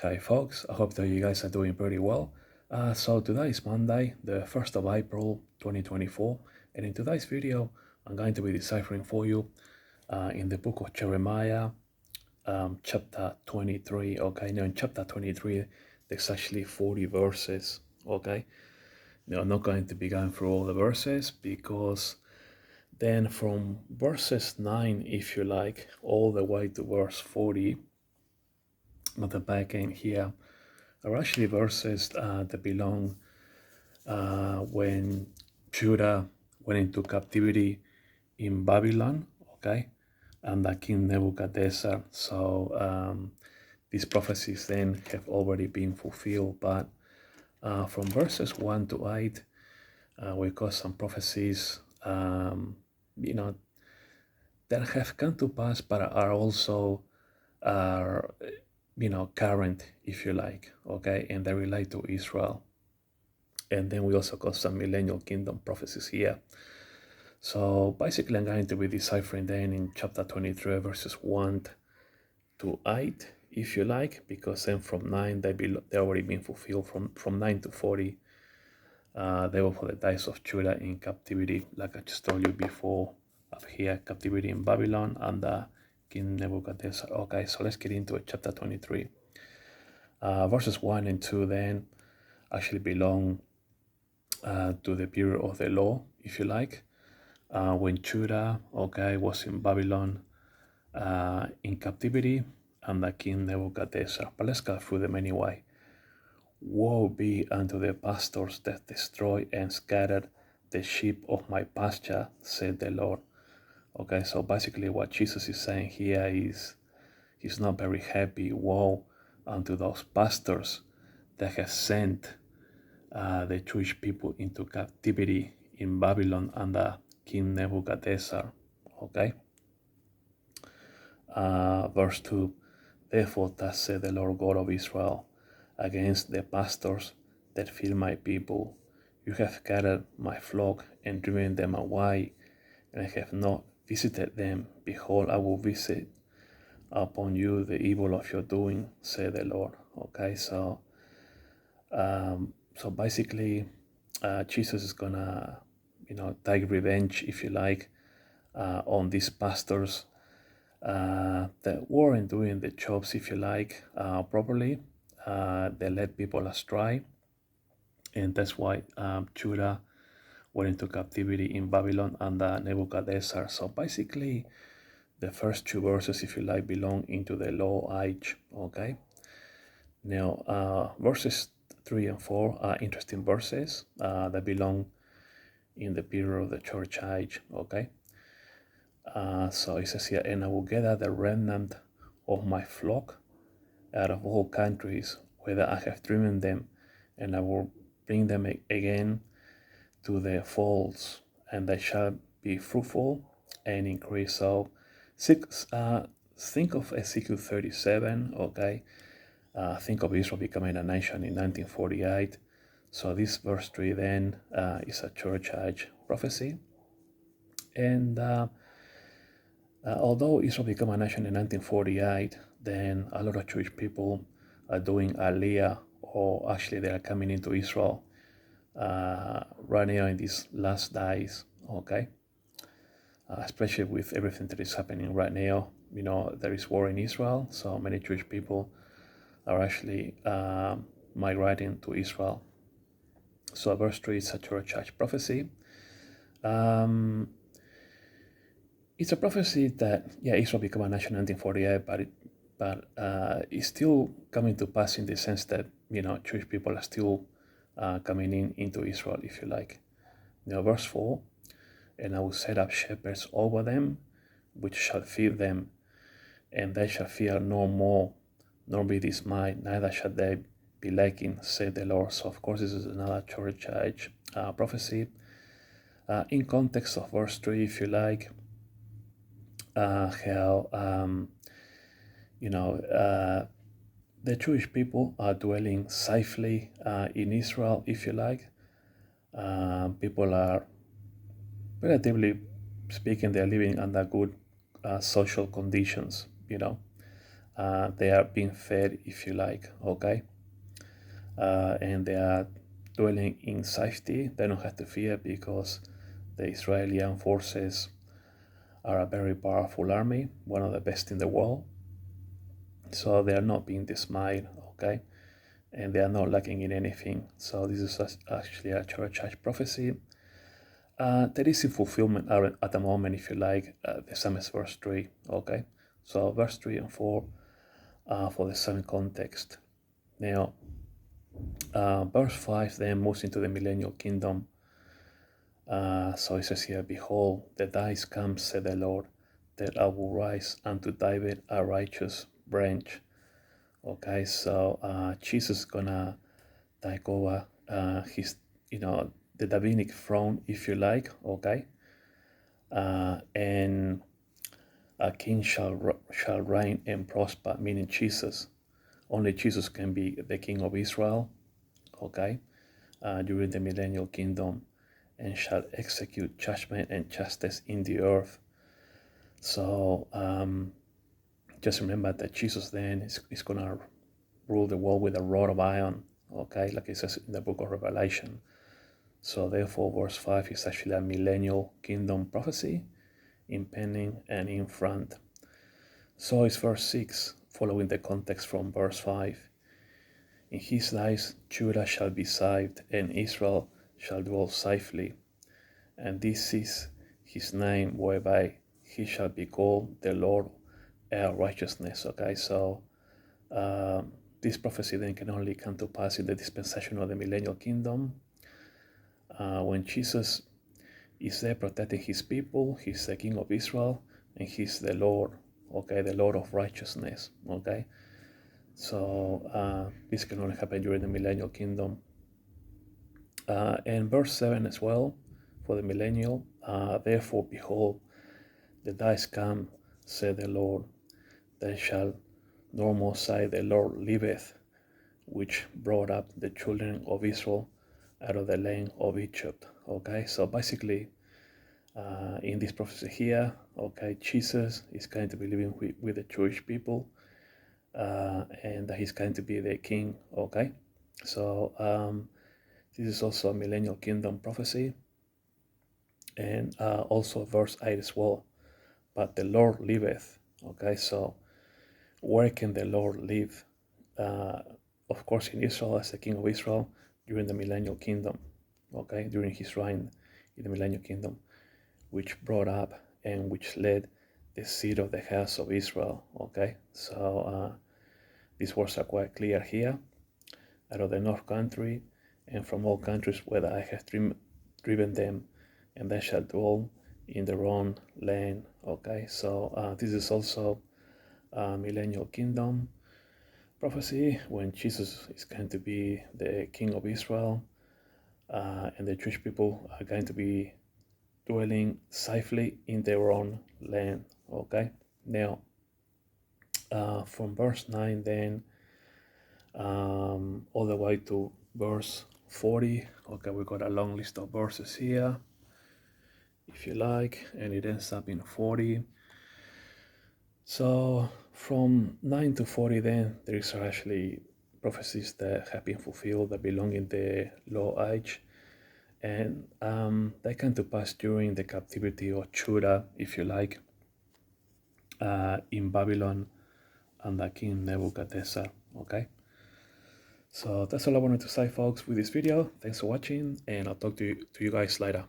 Hi folks, I hope that you guys are doing pretty well. So today is Monday, the 1st of April 2024, and in today's video I'm going to be deciphering for you in the book of Jeremiah, chapter 23. Okay, now in chapter 23 there's actually 40 verses. Okay, now I'm not going to be going through all the verses because then from verses 9, if you like, all the way to verse 40 at the back end here are actually verses that belong when Judah went into captivity in Babylon, okay, under King Nebuchadrezzar. So these prophecies then have already been fulfilled, but from verses 1 to 8, we got some prophecies, you know, that have come to pass, but are also, current, if you like, okay, and they relate to Israel. And then we also got some Millennium Kingdom prophecies here. So basically, I'm going to be deciphering then in chapter 23, verses 1 to 8, if you like, because then from 9, they already been fulfilled. From 9 to 40, they were for the days of Judah in captivity, like I just told you before, up here, captivity in Babylon under King Nebuchadnezzar. Okay, so let's get into it, chapter 23. Verses 1 and 2 then actually belong to the period of the law, if you like, when Judah, okay, was in Babylon in captivity under King Nebuchadnezzar. But let's go through them anyway. Woe be unto the pastors that destroy and scatter the sheep of my pasture, said the Lord. Okay, so basically what Jesus is saying here is he's not very happy. Woe unto those pastors that have sent the Jewish people into captivity in Babylon under King Nebuchadnezzar. Okay. Verse 2, therefore thus said the Lord God of Israel, against the pastors that feed my people, you have scattered my flock and driven them away, and I have not visited them. Behold, I will visit upon you the evil of your doing, said the Lord. Okay, so basically, Jesus is gonna, take revenge, if you like, on these pastors that weren't doing the jobs, if you like, properly. They led people astray, and that's why Judah went into captivity in Babylon under Nebuchadnezzar. So basically, the first two verses, if you like, belong into the law age. Okay. Now, verses 3 and 4 are interesting verses that belong in the period of the church age. Okay. So it says here, and I will gather the remnant of my flock out of all countries, whither I have driven them, and I will bring them again to their folds, and they shall be fruitful and increase. So think of Ezekiel 37, okay? Think of Israel becoming a nation in 1948. So this verse 3 then is a church age prophecy. And although Israel became a nation in 1948, then a lot of Jewish people are doing Aliyah, or actually they are coming into Israel right now in these last days, okay? Especially with everything that is happening right now. There is war in Israel, so many Jewish people are actually migrating to Israel. So verse 3 is a church age prophecy. It's a prophecy that, Israel became a nation in 1948, but it's still coming to pass in the sense that, Jewish people are still coming into Israel, if you like. Verse 4, and I will set up shepherds over them, which shall feed them, and they shall fear no more, nor be dismayed, neither shall they be lacking, said the Lord. So, of course, this is another church age prophecy. In context of verse 3, if you like, how the Jewish people are dwelling safely in Israel, if you like. People are, relatively speaking, they're living under good social conditions, they are being fed, if you like, okay? And they are dwelling in safety. They don't have to fear because the Israeli armed forces are a very powerful army, one of the best in the world. So they are not being dismayed, okay? And they are not lacking in anything. So this is actually a church age prophecy. There is in fulfillment at the moment, if you like. The same as verse 3, okay? So verse 3 and 4 for the same context. Now, verse 5 then moves into the Millennium Kingdom. So it says here, behold, the days come, said the Lord, that I will rise unto David a righteous branch. Okay, so Jesus is gonna take over his, the Davidic throne, if you like, okay? And a king shall reign and prosper, meaning Jesus. Only Jesus can be the king of Israel, okay, during the Millennial Kingdom, and shall execute judgment and justice in the earth. So just remember that Jesus then is going to rule the world with a rod of iron, okay, like it says in the book of Revelation. So therefore, verse 5 is actually a Millennial Kingdom prophecy, impending and in front. So is verse 6, following the context from verse 5. In his days Judah shall be saved, and Israel shall dwell safely. And this is his name whereby he shall be called the Lord our righteousness. Okay, so this prophecy then can only come to pass in the dispensation of the Millennial Kingdom. When Jesus is there protecting his people, he's the King of Israel, and he's the Lord, okay, the Lord of righteousness, okay? So this can only happen during the Millennial Kingdom. And verse 7 as well, for the millennial, therefore, behold, the days come, said the Lord, that shall no more say, the Lord liveth, which brought up the children of Israel out of the land of Egypt. Okay, so basically, in this prophecy here, okay, Jesus is going to be living with the Jewish people, and he's going to be the king. Okay, so this is also a Millennial Kingdom prophecy, and also verse 8 as well. But the Lord liveth. Okay, so where can the Lord live? Of course, in Israel, as the King of Israel, during the Millennial Kingdom, okay, during his reign in the Millennial Kingdom, which brought up and which led the seed of the house of Israel, okay? So these words are quite clear here. Out of the north country and from all countries where I have driven them, and they shall dwell in their own land, okay? So this is also Millennial Kingdom prophecy when Jesus is going to be the King of Israel, and the Jewish people are going to be dwelling safely in their own land. Okay, now from verse 9 then all the way to verse 40. Okay, we got a long list of verses here, if you like, and it ends up in 40. So from 9 to 40 then there is actually prophecies that have been fulfilled that belong in the law age, and they come to pass during the captivity of Judah, if you like, in Babylon under King Nebuchadrezzar. Okay, so that's all I wanted to say, folks, with this video. Thanks for watching, and I'll talk to you guys later.